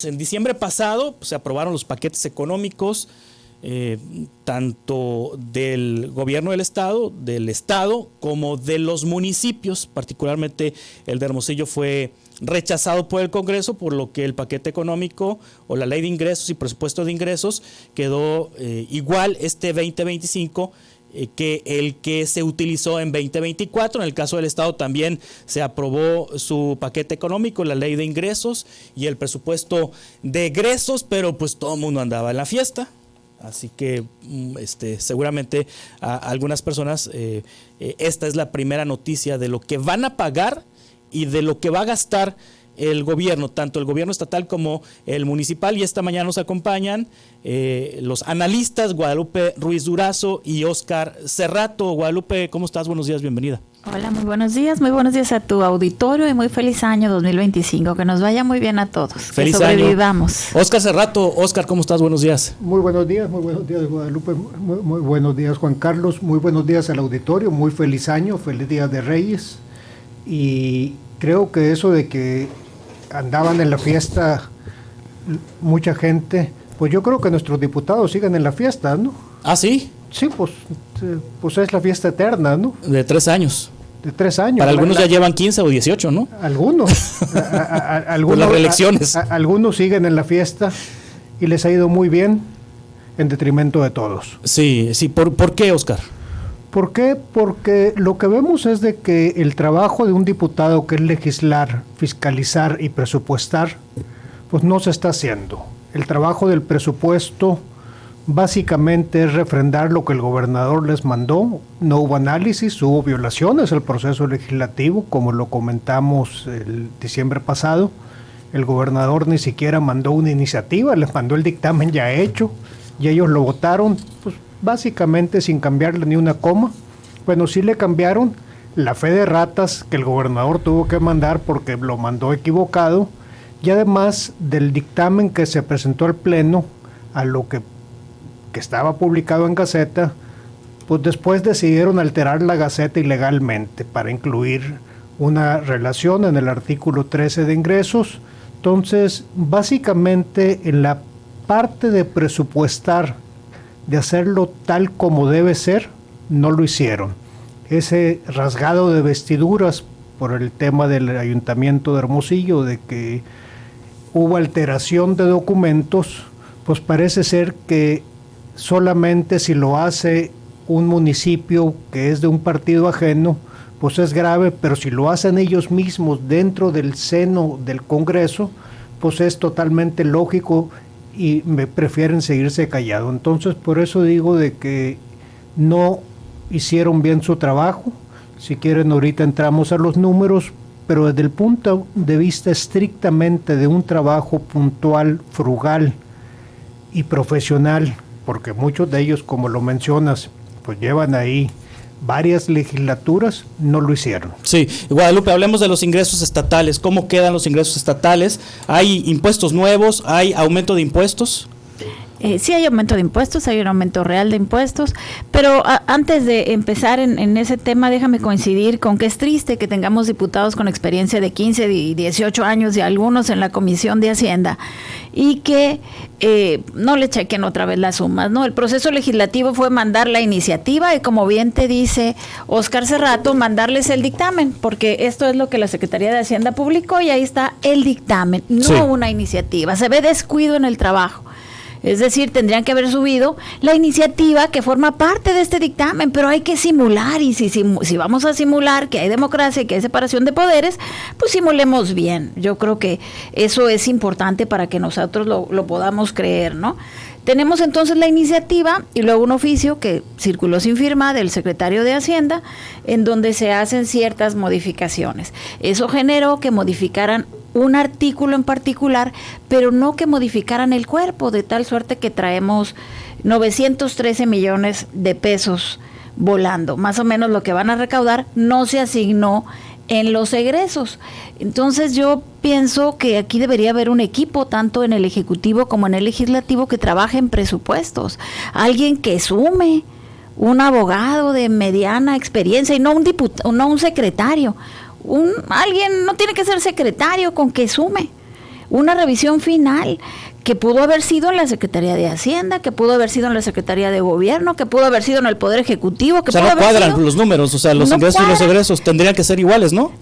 En diciembre pasado se aprobaron los paquetes económicos tanto del gobierno del estado como de los municipios. Particularmente el de Hermosillo fue rechazado por el Congreso, por lo que el paquete económico o la ley de ingresos y presupuesto de ingresos quedó igual este 2025 que el que se utilizó en 2024. En el caso del Estado también se aprobó su paquete económico, la ley de ingresos y el presupuesto de egresos, pero pues todo el mundo andaba en la fiesta. Así que seguramente a algunas personas esta es la primera noticia de lo que van a pagar y de lo que va a gastar el gobierno, tanto el gobierno estatal como el municipal. Y esta mañana nos acompañan los analistas Guadalupe Ruiz Durazo y Óscar Cerrato. Guadalupe, ¿cómo estás? Buenos días, bienvenida. Hola, muy buenos días a tu auditorio y muy feliz año 2025, que nos vaya muy bien a todos, feliz que sobrevivamos. Año. Óscar Cerrato, Óscar, ¿cómo estás? Buenos días. Muy buenos días Guadalupe, muy buenos días Juan Carlos, muy buenos días al auditorio, muy feliz año, feliz día de Reyes. Y creo que eso de que andaban en la fiesta mucha gente, pues yo creo que nuestros diputados siguen en la fiesta, ¿no? ¿Ah, sí? Sí, pues es la fiesta eterna, ¿no? De 3 años. De 3 años. Para algunos ya llevan 15 o 18, ¿no? Algunos. Por las reelecciones. Algunos siguen en la fiesta y les ha ido muy bien en detrimento de todos. Sí. ¿Por qué, Óscar? ¿Por qué? Porque lo que vemos es de que el trabajo de un diputado, que es legislar, fiscalizar y presupuestar, pues no se está haciendo. El trabajo del presupuesto básicamente es refrendar lo que el gobernador les mandó. No hubo análisis, hubo violaciones al proceso legislativo, como lo comentamos el diciembre pasado. El gobernador ni siquiera mandó una iniciativa, les mandó el dictamen ya hecho y ellos lo votaron, pues básicamente sin cambiarle ni una coma. Bueno, sí le cambiaron la fe de ratas que el gobernador tuvo que mandar porque lo mandó equivocado, y además del dictamen que se presentó al Pleno, a lo que estaba publicado en Gaceta, pues después decidieron alterar la Gaceta ilegalmente para incluir una relación en el artículo 13 de ingresos. Entonces, básicamente en la parte de presupuestar, de hacerlo tal como debe ser, no lo hicieron. Ese rasgado de vestiduras por el tema del Ayuntamiento de Hermosillo, de que hubo alteración de documentos, pues parece ser que solamente si lo hace un municipio que es de un partido ajeno, pues es grave, pero si lo hacen ellos mismos dentro del seno del Congreso, pues es totalmente lógico y me prefieren seguirse callado. Entonces, por eso digo de que no hicieron bien su trabajo. Si quieren, ahorita entramos a los números, pero desde el punto de vista estrictamente de un trabajo puntual, frugal y profesional, porque muchos de ellos, como lo mencionas, pues llevan ahí varias legislaturas, no lo hicieron. Sí, Guadalupe, hablemos de los ingresos estatales. ¿Cómo quedan los ingresos estatales? ¿Hay impuestos nuevos? ¿Hay aumento de impuestos? Sí hay aumento de impuestos, hay un aumento real de impuestos, pero antes de empezar en ese tema, déjame coincidir con que es triste que tengamos diputados con experiencia de 15 y 18 años y algunos en la Comisión de Hacienda y que no le chequen otra vez las sumas, ¿no? El proceso legislativo fue mandar la iniciativa y, como bien te dice Óscar Cerrato, mandarles el dictamen, porque esto es lo que la Secretaría de Hacienda publicó y ahí está el dictamen, no sí. Una iniciativa. Se ve descuido en el trabajo. Es decir, tendrían que haber subido la iniciativa que forma parte de este dictamen, pero hay que simular, y si vamos a simular que hay democracia y que hay separación de poderes, pues simulemos bien. Yo creo que eso es importante para que nosotros lo podamos creer, ¿no? Tenemos entonces la iniciativa y luego un oficio que circuló sin firma del secretario de Hacienda, en donde se hacen ciertas modificaciones. Eso generó que modificaran un artículo en particular, pero no que modificaran el cuerpo, de tal suerte que traemos 913 millones de pesos volando. Más o menos lo que van a recaudar no se asignó en los egresos. Entonces yo pienso que aquí debería haber un equipo, tanto en el Ejecutivo como en el Legislativo, que trabaje en presupuestos. Alguien que sume, un abogado de mediana experiencia y no un no un secretario. Alguien no tiene que ser secretario, con que sume. una revisión final que pudo haber sido en la Secretaría de Hacienda, que pudo haber sido en la Secretaría de Gobierno, que pudo haber sido en el Poder Ejecutivo, que o sea, pudo no haber cuadran sido, los números, o sea, los no ingresos y los cuadran. egresos tendrían que ser iguales, ¿no?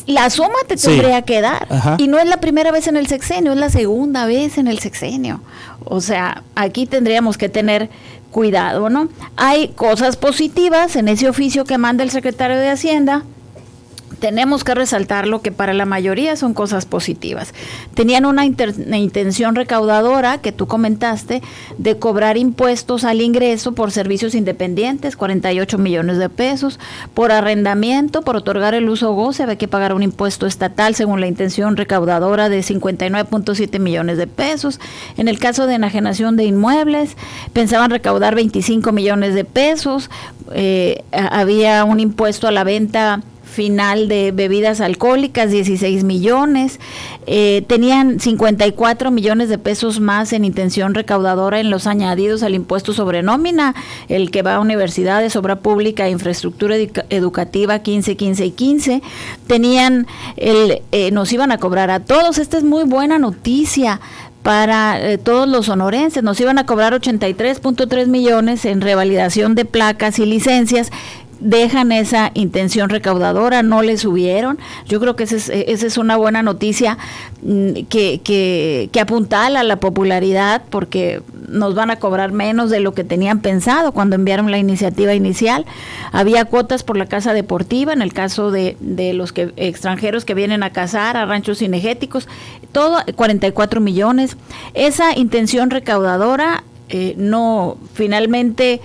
La suma te Sí. tendría que dar. Ajá. Y no es la primera vez en el sexenio, es la segunda vez en el sexenio. O sea, aquí tendríamos que tener cuidado, ¿no? Hay cosas positivas en ese oficio que manda el secretario de Hacienda. Tenemos que resaltar lo que para la mayoría son cosas positivas. Tenían una intención recaudadora, que tú comentaste, de cobrar impuestos al ingreso por servicios independientes, 48 millones de pesos, por arrendamiento, por otorgar el uso goce, había que pagar un impuesto estatal según la intención recaudadora de 59.7 millones de pesos. En el caso de enajenación de inmuebles, pensaban recaudar 25 millones de pesos, había un impuesto a la venta final de bebidas alcohólicas, 16 millones, tenían 54 millones de pesos más en intención recaudadora en los añadidos al impuesto sobre nómina, el que va a universidades, obra pública, infraestructura educativa, 15, 15 y 15, tenían nos iban a cobrar a todos, esta es muy buena noticia para todos los sonorenses, nos iban a cobrar 83.3 millones en revalidación de placas y licencias. Dejan esa intención recaudadora, no le subieron. Yo creo que esa es una buena noticia que apuntala a la popularidad, porque nos van a cobrar menos de lo que tenían pensado cuando enviaron la iniciativa inicial. Había cuotas por la casa deportiva, en el caso de los extranjeros que vienen a cazar, a ranchos cinegéticos, todo 44 millones. Esa intención recaudadora finalmente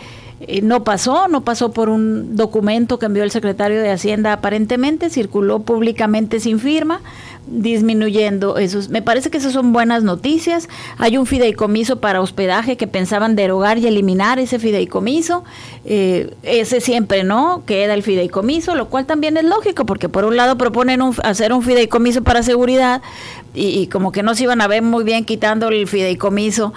no pasó por un documento que envió el secretario de Hacienda, aparentemente circuló públicamente sin firma, disminuyendo esos. Me parece que esas son buenas noticias. Hay un fideicomiso para hospedaje que pensaban derogar y eliminar ese fideicomiso. Ese siempre no queda el fideicomiso, lo cual también es lógico, porque por un lado proponen hacer un fideicomiso para seguridad y como que no se iban a ver muy bien quitando el fideicomiso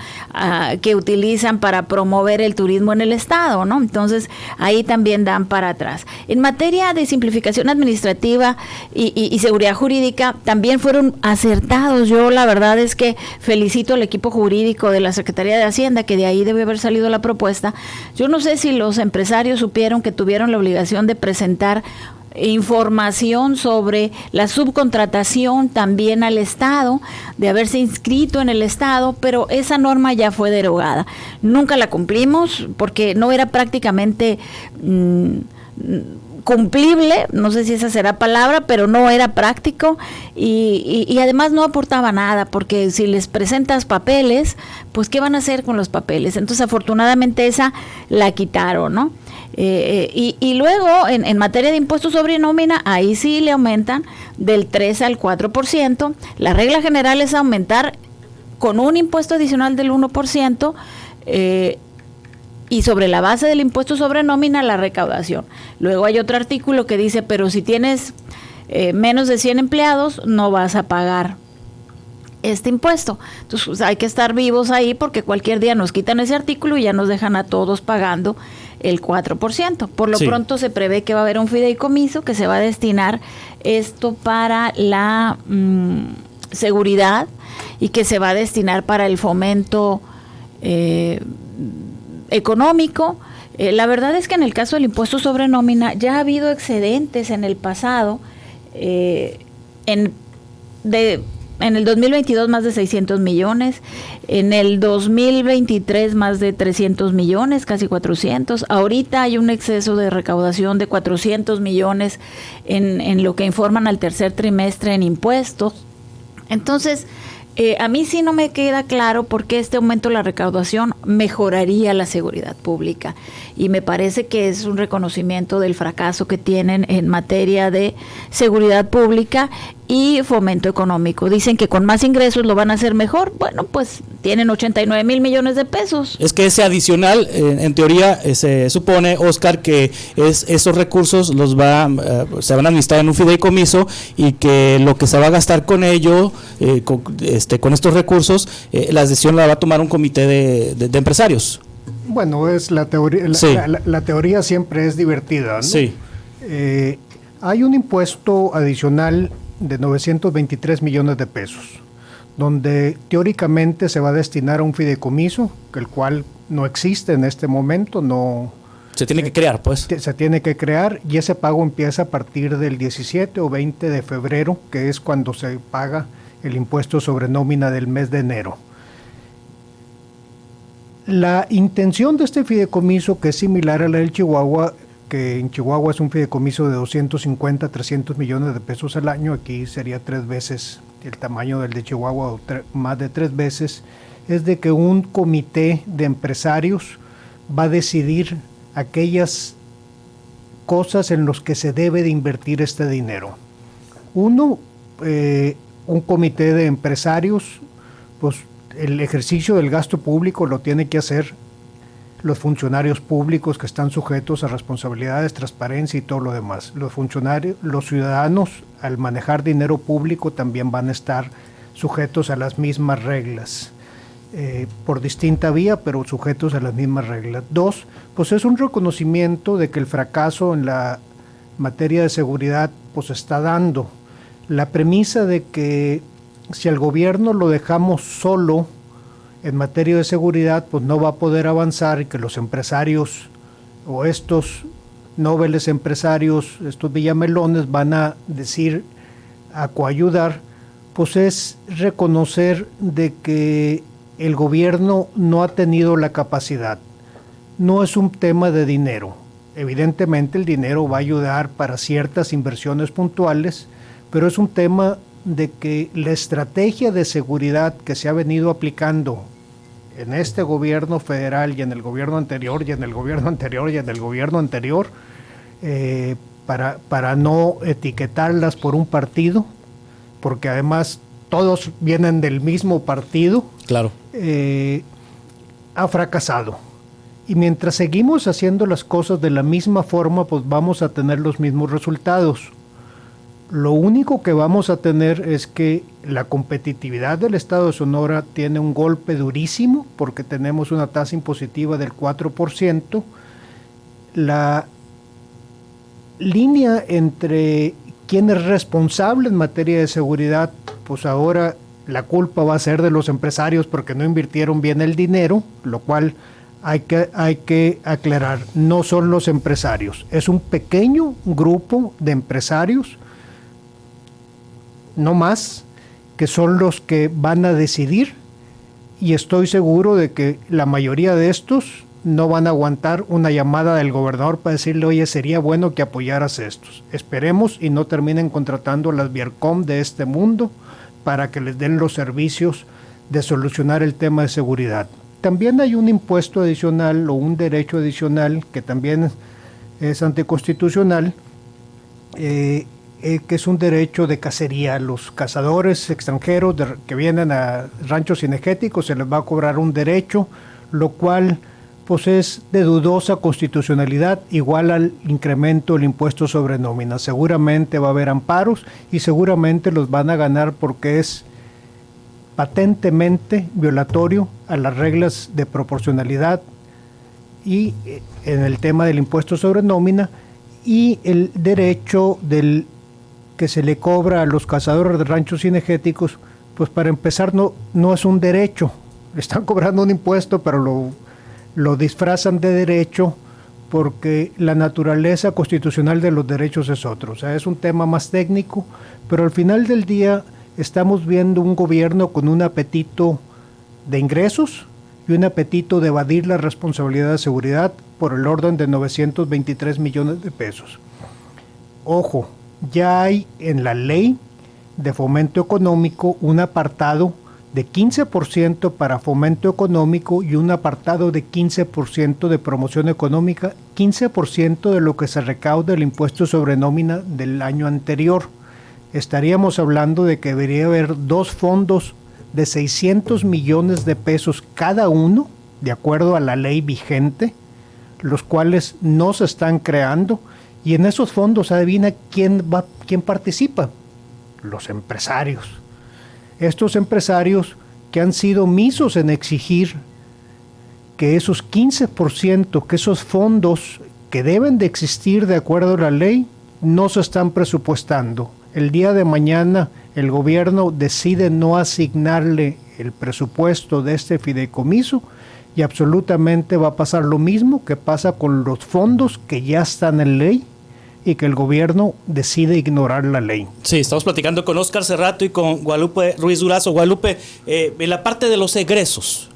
que utilizan para promover el turismo en el estado, ¿no? Entonces ahí también dan para atrás. En materia de simplificación administrativa y seguridad jurídica también fueron acertados. Yo la verdad es que felicito al equipo jurídico de la Secretaría de Hacienda, que de ahí debe haber salido la propuesta. Yo no sé si los empresarios supieron que tuvieron la obligación de presentar información sobre la subcontratación también al Estado, de haberse inscrito en el Estado, pero esa norma ya fue derogada. Nunca la cumplimos porque no era prácticamente cumplible, no sé si esa será palabra, pero no era práctico y además no aportaba nada, porque si les presentas papeles, pues ¿qué van a hacer con los papeles? Entonces afortunadamente esa la quitaron, ¿no? Y luego en materia de impuestos sobre nómina, ahí sí le aumentan del 3 al 4%. La regla general es aumentar con un impuesto adicional del 1%, y sobre la base del impuesto sobre nómina la recaudación. Luego hay otro artículo que dice, pero si tienes menos de 100 empleados, no vas a pagar este impuesto. Entonces pues, hay que estar vivos ahí, porque cualquier día nos quitan ese artículo y ya nos dejan a todos pagando el 4%. Por lo pronto se prevé que va a haber un fideicomiso que se va a destinar esto para la seguridad y que se va a destinar para el fomento económico. La verdad es que en el caso del impuesto sobre nómina ya ha habido excedentes en el pasado, en el 2022 más de 600 millones, en el 2023 más de 300 millones, casi 400. Ahorita hay un exceso de recaudación de 400 millones en lo que informan al tercer trimestre en impuestos. Entonces, a mí sí no me queda claro por qué este aumento de la recaudación mejoraría la seguridad pública, y me parece que es un reconocimiento del fracaso que tienen en materia de seguridad pública y fomento económico. Dicen que con más ingresos lo van a hacer mejor. Bueno, pues tienen 89 mil millones de pesos. Es que ese adicional, en teoría, se supone, Oscar, que esos recursos se van a administrar en un fideicomiso, y que lo que se va a gastar con ello, con estos recursos, la decisión la va a tomar un comité de empresarios. Bueno, es la teoría. Sí. La teoría siempre es divertida, ¿no? Sí. Hay un impuesto adicional de 923 millones de pesos. donde teóricamente se va a destinar a un fideicomiso, el cual no existe en este momento, no... Se tiene que crear, pues. Se tiene que crear, y ese pago empieza a partir del 17 o 20 de febrero, que es cuando se paga el impuesto sobre nómina del mes de enero. La intención de este fideicomiso, que es similar a la del Chihuahua, que en Chihuahua es un fideicomiso de 250 a 300 millones de pesos al año, aquí sería 3 veces el tamaño del de Chihuahua, o más de 3 veces, es de que un comité de empresarios va a decidir aquellas cosas en las que se debe de invertir este dinero. Uno, un comité de empresarios, pues el ejercicio del gasto público lo tiene que hacer los funcionarios públicos, que están sujetos a responsabilidades, transparencia y todo lo demás. Los funcionarios, los ciudadanos, al manejar dinero público también van a estar sujetos a las mismas reglas. Por distinta vía, pero sujetos a las mismas reglas. 2, pues es un reconocimiento de que el fracaso en la materia de seguridad pues está dando. La premisa de que si al gobierno lo dejamos solo en materia de seguridad, pues no va a poder avanzar, y que los empresarios o estos nobles empresarios, estos villamelones, van a decir, a coayudar, pues es reconocer de que el gobierno no ha tenido la capacidad. No es un tema de dinero. Evidentemente el dinero va a ayudar para ciertas inversiones puntuales, pero es un tema de que la estrategia de seguridad que se ha venido aplicando en este gobierno federal y en el gobierno anterior y en el gobierno anterior y en el gobierno anterior, para no etiquetarlas por un partido, porque además todos vienen del mismo partido. Claro. Ha fracasado. Y mientras seguimos haciendo las cosas de la misma forma, pues vamos a tener los mismos resultados. Lo único que vamos a tener es que la competitividad del estado de Sonora tiene un golpe durísimo, porque tenemos una tasa impositiva del 4%. La línea entre quién es responsable en materia de seguridad, pues ahora la culpa va a ser de los empresarios porque no invirtieron bien el dinero, lo cual hay que aclarar, no son los empresarios, es un pequeño grupo de empresarios, no más, que son los que van a decidir, y estoy seguro de que la mayoría de estos no van a aguantar una llamada del gobernador para decirle, oye, sería bueno que apoyaras estos. Esperemos y no terminen contratando a las Viarcom de este mundo para que les den los servicios de solucionar el tema de seguridad. También hay un impuesto adicional o un derecho adicional que también es anticonstitucional, que es un derecho de cacería. Los cazadores extranjeros que vienen a ranchos cinegéticos se les va a cobrar un derecho, lo cual pues es de dudosa constitucionalidad, igual al incremento del impuesto sobre nómina. Seguramente va a haber amparos y seguramente los van a ganar porque es patentemente violatorio a las reglas de proporcionalidad y en el tema del impuesto sobre nómina, y el derecho que se le cobra a los cazadores de ranchos cinegéticos, pues para empezar no es un derecho, le están cobrando un impuesto, pero lo disfrazan de derecho porque la naturaleza constitucional de los derechos es otro. O sea, es un tema más técnico, pero al final del día estamos viendo un gobierno con un apetito de ingresos y un apetito de evadir la responsabilidad de seguridad por el orden de 923 millones de pesos. Ojo, ya hay en la ley de fomento económico un apartado de 15% para fomento económico y un apartado de 15% de promoción económica, 15% de lo que se recauda del impuesto sobre nómina del año anterior. Estaríamos hablando de que debería haber 2 fondos de 600 millones de pesos cada uno, de acuerdo a la ley vigente, los cuales no se están creando, y en esos fondos, adivina quién participa: los empresarios. Estos empresarios que han sido omisos en exigir que esos 15%, que esos fondos que deben de existir de acuerdo a la ley, no se están presupuestando. el día de mañana el gobierno decide no asignarle el presupuesto de este fideicomiso, y absolutamente va a pasar lo mismo que pasa con los fondos que ya están en ley y que el gobierno decide ignorar la ley. Sí, estamos platicando con Óscar Cerrato y con Guadalupe Ruiz Durazo. Guadalupe, en la parte de los egresos,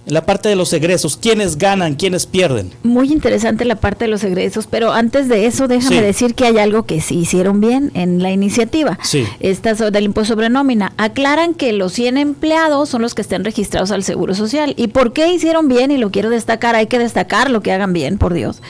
¿quiénes ganan, quiénes pierden? Muy interesante la parte de los egresos, pero antes de eso déjame decir que hay algo que sí hicieron bien en la iniciativa. Sí. Esta del impuesto sobre nómina. Aclaran que los 100 empleados son los que estén registrados al Seguro Social. ¿Y por qué hicieron bien? Y lo quiero destacar, hay que destacar lo que hagan bien, por Dios.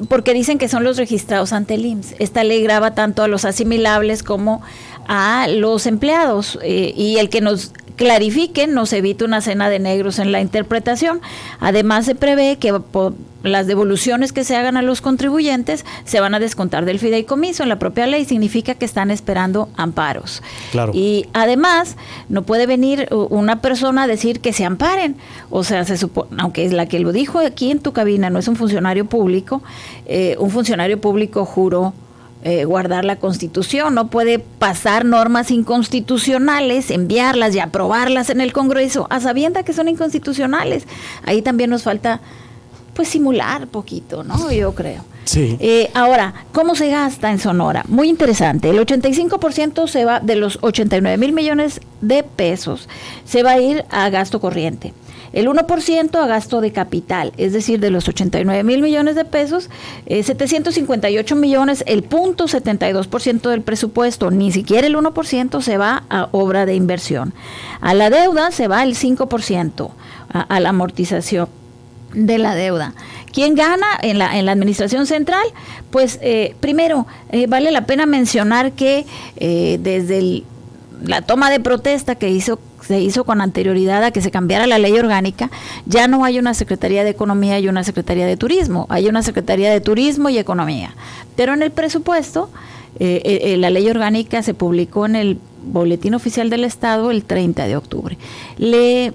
Porque dicen que son los registrados ante el IMSS. Esta ley grava tanto a los asimilables como a los empleados, y el que nos clarifiquen nos evita una cena de negros en la interpretación. Además, se prevé que las devoluciones que se hagan a los contribuyentes se van a descontar del fideicomiso. En la propia ley significa que están esperando amparos. Claro. Y además, no puede venir una persona a decir que se amparen. O sea, se supone, aunque es la que lo dijo aquí en tu cabina, no es un funcionario público juró guardar la Constitución, no puede pasar normas inconstitucionales, enviarlas y aprobarlas en el Congreso a sabiendas que son inconstitucionales. Ahí también nos falta pues simular poquito, ¿no? Yo creo. Sí. Ahora, ¿cómo se gasta en Sonora? Muy interesante. El 85% se va de los 89 mil millones de pesos, se va a ir a gasto corriente. El 1% a gasto de capital, es decir, de los 89 mil millones de pesos, 758 millones, el 0.72% del presupuesto, ni siquiera el 1% se va a obra de inversión. A la deuda se va el 5%, a la amortización de la deuda. ¿Quién gana en la administración central? Pues primero, vale la pena mencionar que desde la toma de protesta que se hizo con anterioridad a que se cambiara la ley orgánica, ya no hay una Secretaría de Economía y una Secretaría de Turismo, hay una Secretaría de Turismo y Economía. Pero en el presupuesto, la ley orgánica se publicó en el Boletín Oficial del Estado el 30 de octubre. Le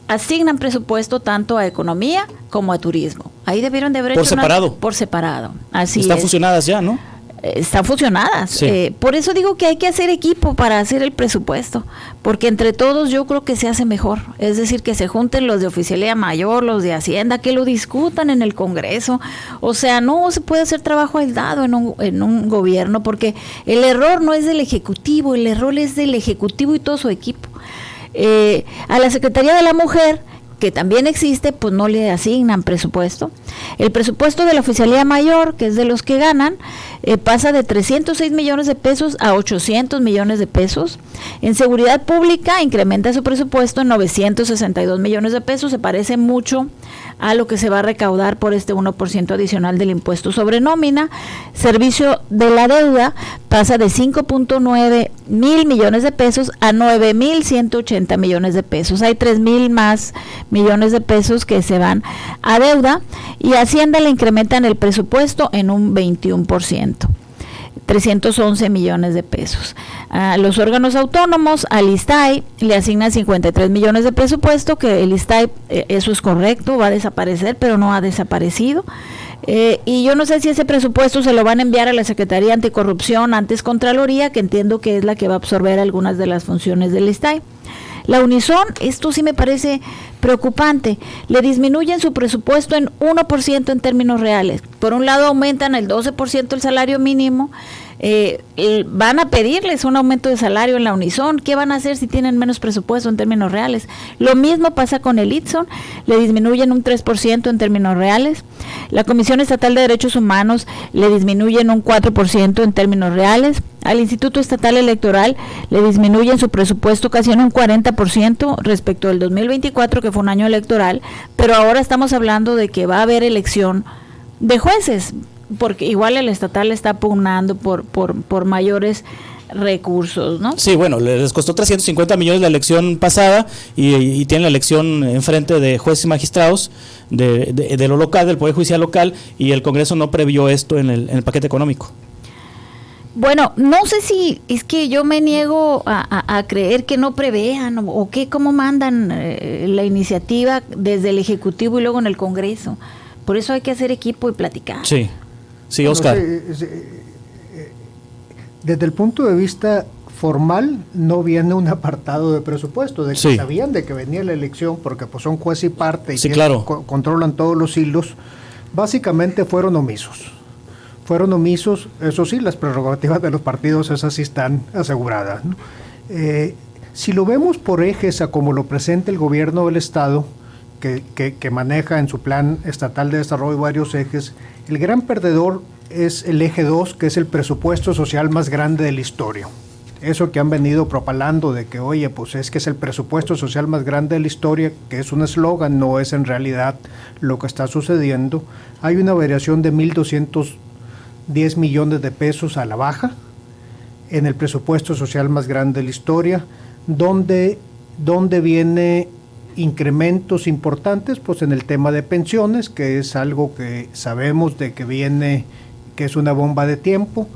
asignan presupuesto tanto a Economía como a Turismo. Ahí debieron de haber hecho por separado. Así están fusionadas ya, ¿no? Están fusionadas. Sí. Por eso digo que hay que hacer equipo para hacer el presupuesto, porque entre todos yo creo que se hace mejor. Es decir, que se junten los de Oficialía Mayor, los de Hacienda, que lo discutan en el Congreso. O sea, no se puede hacer trabajo aislado en un gobierno, porque el error no es del Ejecutivo, el error es del Ejecutivo y todo su equipo. A la Secretaría de la Mujer, que también existe, pues no le asignan presupuesto. El presupuesto de la Oficialía Mayor, que es de los que ganan, pasa de 306 millones de pesos a 800 millones de pesos. En Seguridad Pública incrementa su presupuesto en 962 millones de pesos, se parece mucho a lo que se va a recaudar por este 1% adicional del impuesto sobre nómina. Servicio de la deuda pasa de 5.9 mil millones de pesos a 9.180 millones de pesos. Hay 3.000 más millones de pesos que se van a deuda, y Hacienda le incrementan el presupuesto en un 21%. 311 millones de pesos. A los órganos autónomos, al ISSSTE le asignan 53 millones de presupuesto, que el ISSSTE, eso es correcto, va a desaparecer, pero no ha desaparecido. Y yo no sé si ese presupuesto se lo van a enviar a la Secretaría Anticorrupción, antes Contraloría, que entiendo que es la que va a absorber algunas de las funciones del ISSSTE. La Unison, esto sí me parece preocupante, le disminuyen su presupuesto en 1% en términos reales. Por un lado aumentan el 12% el salario mínimo, van a pedirles un aumento de salario en la Unison. ¿Qué van a hacer si tienen menos presupuesto en términos reales? Lo mismo pasa con el ITSON, le disminuyen un 3% en términos reales. La Comisión Estatal de Derechos Humanos le disminuyen un 4% en términos reales. Al Instituto Estatal Electoral le disminuyen su presupuesto casi en un 40% respecto del 2024, que fue un año electoral, pero ahora estamos hablando de que va a haber elección de jueces, porque igual el estatal está pugnando por mayores recursos, ¿no? Sí, bueno, les costó 350 millones la elección pasada y tienen la elección enfrente de jueces y magistrados de lo local, del Poder Judicial local, y el Congreso no previó esto en el paquete económico. Bueno, no sé si es que yo me niego a creer que no prevean o que cómo mandan la iniciativa desde el Ejecutivo y luego en el Congreso. Por eso hay que hacer equipo y platicar. Sí, Óscar. Desde el punto de vista formal, no viene un apartado de presupuesto, de que sí. sabían de que venía la elección, porque pues son juez y parte y sí, claro. controlan todos los hilos. Básicamente fueron omisos. Fueron omisos, eso sí, las prerrogativas de los partidos, esas sí están aseguradas, ¿no? Si lo vemos por ejes a como lo presenta el gobierno del Estado, que maneja en su plan estatal de desarrollo varios ejes, el gran perdedor es el eje 2, que es el presupuesto social más grande de la historia. Eso que han venido propalando de que, oye, pues es que es el presupuesto social más grande de la historia, que es un eslogan, no es en realidad lo que está sucediendo. Hay una variación de 1.210 millones de pesos a la baja en el presupuesto social más grande de la historia, donde viene incrementos importantes, pues en el tema de pensiones, que es algo que sabemos de que viene, que es una bomba de tiempo.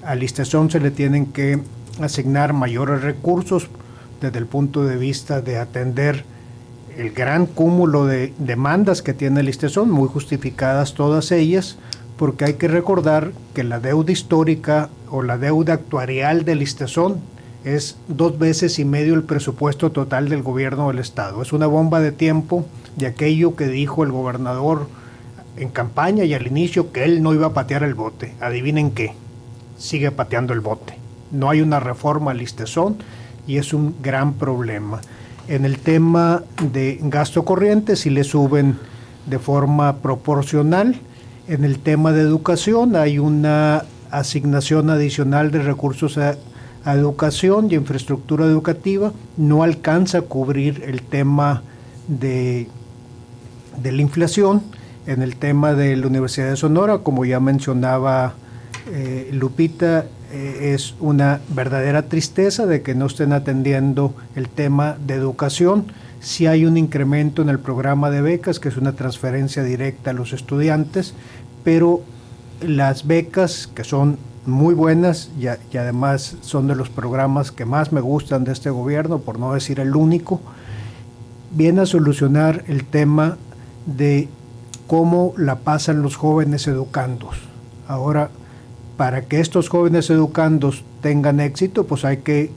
Al ISSSTESON se le tienen que asignar mayores recursos desde el punto de vista de atender el gran cúmulo de demandas que tiene el ISSSTESON, muy justificadas todas ellas, porque hay que recordar que la deuda histórica o la deuda actuarial del ISSSTESON es 2,5 veces el presupuesto total del gobierno del Estado. Es una bomba de tiempo de aquello que dijo el gobernador en campaña y al inicio, que él no iba a patear el bote. Adivinen qué, sigue pateando el bote. No hay una reforma al ISSSTESON y es un gran problema. En el tema de gasto corriente, si le suben de forma proporcional. En el tema de educación hay una asignación adicional de recursos a educación y infraestructura educativa. No alcanza a cubrir el tema de la inflación. En el tema de la Universidad de Sonora, como ya mencionaba Lupita, es una verdadera tristeza de que no estén atendiendo el tema de educación. Sí hay un incremento en el programa de becas, que es una transferencia directa a los estudiantes, pero las becas, que son muy buenas y además son de los programas que más me gustan de este gobierno, por no decir el único, viene a solucionar el tema de cómo la pasan los jóvenes educandos. Ahora, para que estos jóvenes educandos tengan éxito, pues hay que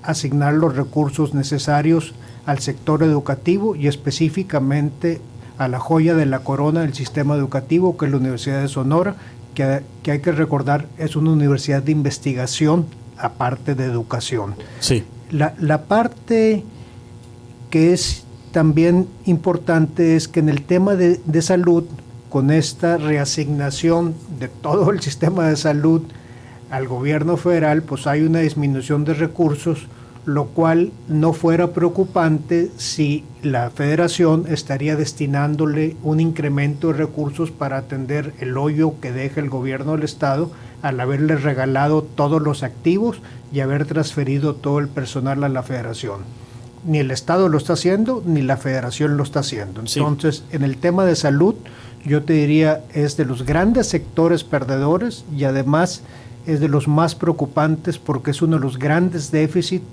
asignar los recursos necesarios al sector educativo y específicamente a la joya de la corona del sistema educativo, que es la Universidad de Sonora, que hay que recordar es una universidad de investigación aparte de educación. Sí. La parte que es también importante es que en el tema de salud, con esta reasignación de todo el sistema de salud al gobierno federal, pues hay una disminución de recursos, lo cual no fuera preocupante si la federación estaría destinándole un incremento de recursos para atender el hoyo que deja el gobierno del Estado al haberle regalado todos los activos y haber transferido todo el personal a la federación. Ni el Estado lo está haciendo, ni la federación lo está haciendo. Entonces, sí, en el tema de salud, yo te diría, es de los grandes sectores perdedores y además es de los más preocupantes porque es uno de los grandes déficits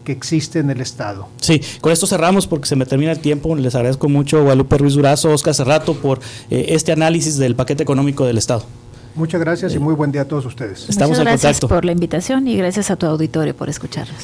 que existe en el Estado. Sí, con esto cerramos porque se me termina el tiempo. Les agradezco mucho a Guadalupe Ruiz Durazo, Oscar Cerrato, por este análisis del paquete económico del Estado. Muchas gracias y muy buen día a todos ustedes. Estamos en contacto. Muchas gracias por la invitación y gracias a tu auditorio por escucharnos.